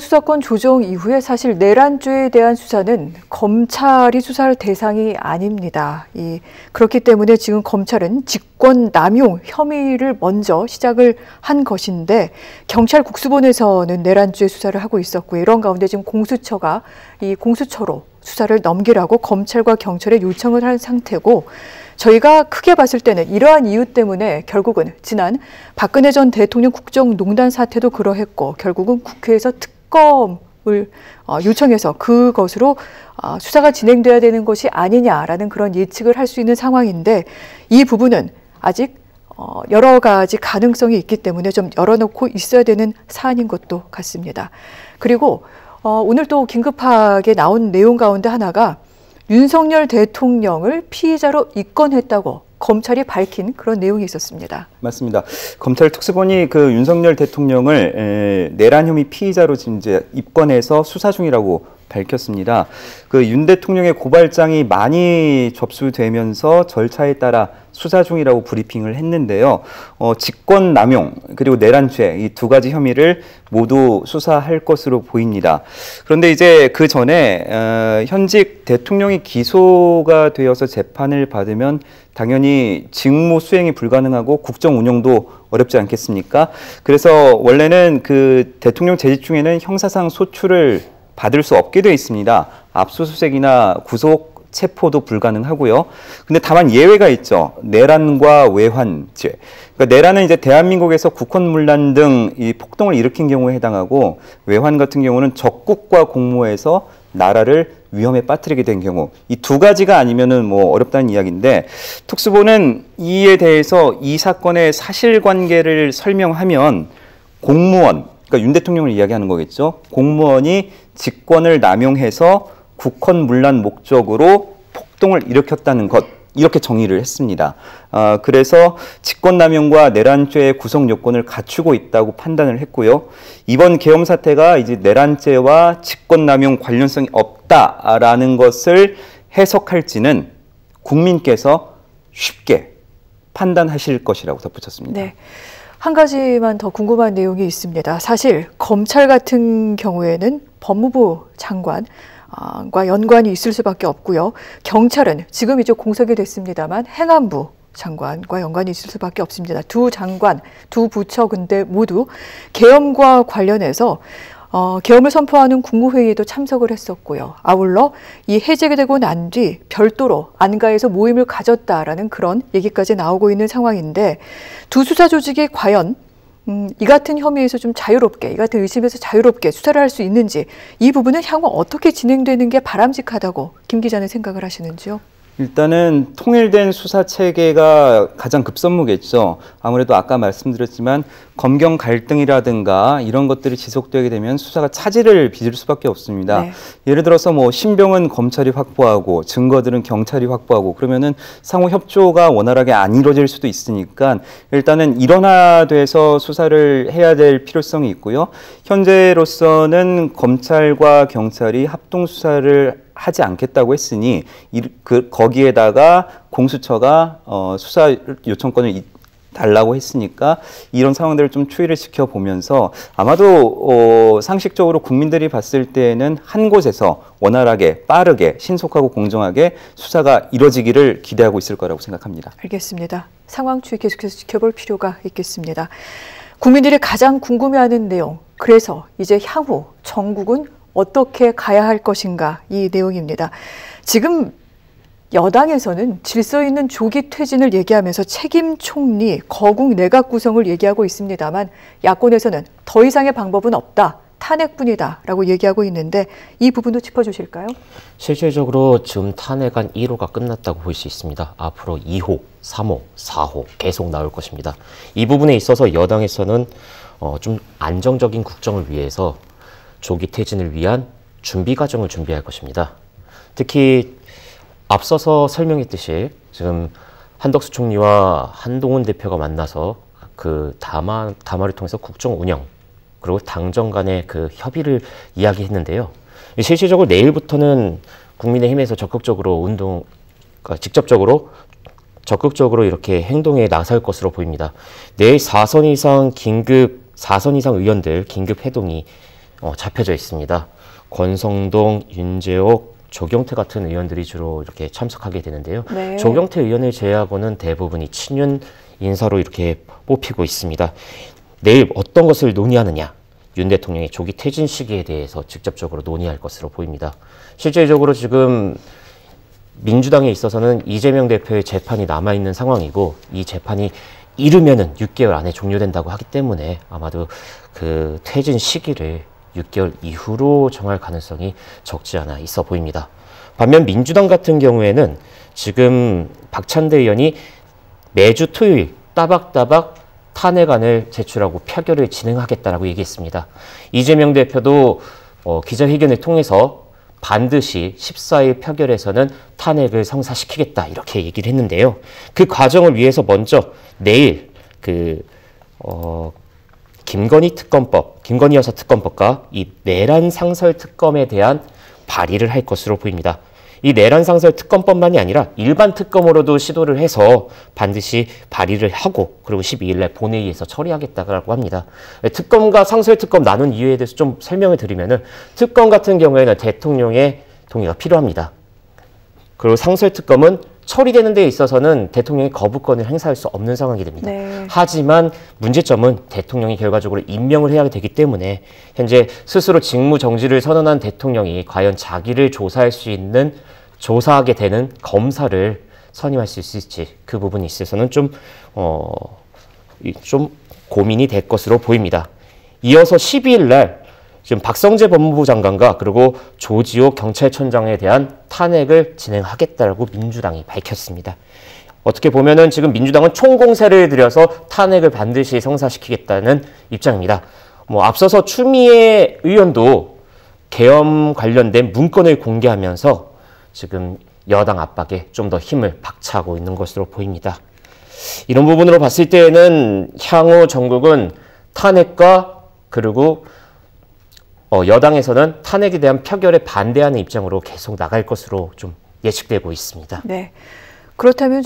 수사권 조정 이후에 사실 내란죄에 대한 수사는 검찰이 수사할 대상이 아닙니다. 그렇기 때문에 지금 검찰은 직권남용 혐의를 먼저 시작을 한 것인데 경찰 국수본에서는 내란죄 수사를 하고 있었고요. 이런 가운데 지금 공수처가 이 공수처로 수사를 넘기라고 검찰과 경찰에 요청을 한 상태고 저희가 크게 봤을 때는 이러한 이유 때문에 결국은 지난 박근혜 전 대통령 국정농단 사태도 그러했고 결국은 국회에서 특검을 요청해서 그것으로 수사가 진행돼야 되는 것이 아니냐라는 그런 예측을 할 수 있는 상황인데 이 부분은 아직 여러 가지 가능성이 있기 때문에 좀 열어놓고 있어야 되는 사안인 것도 같습니다. 그리고 오늘 또 긴급하게 나온 내용 가운데 하나가 윤석열 대통령을 피의자로 입건했다고 검찰이 밝힌 그런 내용이 있었습니다. 맞습니다. 검찰 특수본이 그 윤석열 대통령을 내란 혐의 피의자로 지금 이제 입건해서 수사 중이라고 밝혔습니다. 그 윤 대통령의 고발장이 많이 접수되면서 절차에 따라 수사 중이라고 브리핑을 했는데요. 직권남용 그리고 내란죄 이 두 가지 혐의를 모두 수사할 것으로 보입니다. 그런데 이제 그 전에 현직 대통령이 기소가 되어서 재판을 받으면 당연히 직무 수행이 불가능하고 국정 운영도 어렵지 않겠습니까? 그래서 원래는 그 대통령 재직 중에는 형사상 소출을 받을 수 없게 되어 있습니다. 압수수색이나 구속 체포도 불가능하고요. 근데 다만 예외가 있죠. 내란과 외환죄. 그러니까 내란은 이제 대한민국에서 국헌문란 등 이 폭동을 일으킨 경우에 해당하고 외환 같은 경우는 적국과 공모해서 나라를 위험에 빠뜨리게 된 경우 이 두 가지가 아니면은 뭐 어렵다는 이야기인데 특수본은 이에 대해서 이 사건의 사실관계를 설명하면 공무원 그러니까 윤 대통령을 이야기하는 거겠죠. 공무원이 직권을 남용해서 국헌문란 목적으로 폭동을 일으켰다는 것 이렇게 정의를 했습니다. 그래서 직권남용과 내란죄의 구성 요건을 갖추고 있다고 판단을 했고요. 이번 계엄 사태가 이제 내란죄와 직권남용 관련성이 없다라는 것을 해석할지는 국민께서 쉽게 판단하실 것이라고 덧붙였습니다. 네. 한 가지만 더 궁금한 내용이 있습니다. 사실 검찰 같은 경우에는 법무부 장관과 연관이 있을 수밖에 없고요. 경찰은 지금 이제 공석이 됐습니다만 행안부 장관과 연관이 있을 수밖에 없습니다. 두 장관, 두 부처 근데 모두 계엄과 관련해서 계엄을 선포하는 국무회의에도 참석을 했었고요. 아울러 이 해제가 되고 난 뒤 별도로 안가에서 모임을 가졌다라는 그런 얘기까지 나오고 있는 상황인데 두 수사 조직이 과연 이 같은 혐의에서 좀 자유롭게, 이 같은 의심에서 자유롭게 수사를 할 수 있는지 이 부분은 향후 어떻게 진행되는 게 바람직하다고 김 기자는 생각을 하시는지요? 일단은 통일된 수사 체계가 가장 급선무겠죠. 아무래도 아까 말씀드렸지만 검경 갈등이라든가 이런 것들이 지속되게 되면 수사가 차질을 빚을 수밖에 없습니다. 네. 예를 들어서 뭐 신병은 검찰이 확보하고 증거들은 경찰이 확보하고 그러면은 상호 협조가 원활하게 안 이루어질 수도 있으니까 일단은 일원화돼서 수사를 해야 될 필요성이 있고요. 현재로서는 검찰과 경찰이 합동 수사를 하지 않겠다고 했으니 거기에다가 공수처가 수사 요청권을 달라고 했으니까 이런 상황들을 좀 추이를 지켜보면서 아마도 상식적으로 국민들이 봤을 때에는 한 곳에서 원활하게 빠르게 신속하고 공정하게 수사가 이뤄지기를 기대하고 있을 거라고 생각합니다. 알겠습니다. 상황 추이 계속해서 지켜볼 필요가 있겠습니다. 국민들이 가장 궁금해하는 내용, 그래서 이제 향후 정국은 어떻게 가야 할 것인가 이 내용입니다. 지금 여당에서는 질서 있는 조기 퇴진을 얘기하면서 책임 총리, 거국 내각 구성을 얘기하고 있습니다만 야권에서는 더 이상의 방법은 없다. 탄핵뿐이다라고 얘기하고 있는데 이 부분도 짚어주실까요? 실질적으로 지금 탄핵안 1호가 끝났다고 볼 수 있습니다. 앞으로 2호, 3호, 4호 계속 나올 것입니다. 이 부분에 있어서 여당에서는 좀 안정적인 국정을 위해서 조기 퇴진을 위한 준비 과정을 준비할 것입니다. 특히 앞서서 설명했듯이 지금 한덕수 총리와 한동훈 대표가 만나서 그 담화를 통해서 국정 운영 그리고 당정 간의 그 협의를 이야기했는데요. 실질적으로 내일부터는 국민의힘에서 적극적으로 이렇게 행동에 나설 것으로 보입니다. 내일 4선 이상 의원들 긴급 회동이 잡혀져 있습니다. 권성동, 윤재옥, 조경태 같은 의원들이 주로 이렇게 참석하게 되는데요. 네. 조경태 의원을 제외하고는 대부분이 친윤 인사로 이렇게 뽑히고 있습니다. 내일 어떤 것을 논의하느냐? 윤 대통령의 조기 퇴진 시기에 대해서 직접적으로 논의할 것으로 보입니다. 실질적으로 지금 민주당에 있어서는 이재명 대표의 재판이 남아있는 상황이고 이 재판이 이르면은 6개월 안에 종료된다고 하기 때문에 아마도 그 퇴진 시기를 6개월 이후로 정할 가능성이 적지 않아 있어 보입니다. 반면 민주당 같은 경우에는 지금 박찬대 의원이 매주 토요일 따박따박 탄핵안을 제출하고 표결을 진행하겠다라고 얘기했습니다. 이재명 대표도 기자회견을 통해서 반드시 14일 표결에서는 탄핵을 성사시키겠다 이렇게 얘기를 했는데요. 그 과정을 위해서 먼저 내일 김건희 특검법, 김건희 여사 특검법과 이 내란 상설 특검에 대한 발의를 할 것으로 보입니다. 이 내란 상설 특검법만이 아니라 일반 특검으로도 시도를 해서 반드시 발의를 하고 그리고 12일 날 본회의에서 처리하겠다고 합니다. 특검과 상설 특검 나눈 이유에 대해서 좀 설명을 드리면은 특검 같은 경우에는 대통령의 동의가 필요합니다. 그리고 상설 특검은 처리되는 데 있어서는 대통령이 거부권을 행사할 수 없는 상황이 됩니다. 네. 하지만 문제점은 대통령이 결과적으로 임명을 해야 되기 때문에 현재 스스로 직무 정지를 선언한 대통령이 과연 자기를 조사할 수 있는 조사하게 되는 검사를 선임할 수 있을지 그 부분에 있어서는 좀 고민이 될 것으로 보입니다. 이어서 12일 날 지금 박성재 법무부 장관과 그리고 조지호 경찰청장에 대한 탄핵을 진행하겠다고 민주당이 밝혔습니다. 어떻게 보면은 지금 민주당은 총공세를 들여서 탄핵을 반드시 성사시키겠다는 입장입니다. 앞서서 추미애 의원도 계엄 관련된 문건을 공개하면서 지금 여당 압박에 좀 더 힘을 박차하고 있는 것으로 보입니다. 이런 부분으로 봤을 때에는 향후 전국은 탄핵과 그리고 여당에서는 탄핵에 대한 표결에 반대하는 입장으로 계속 나갈 것으로 좀 예측되고 있습니다. 네. 그렇다면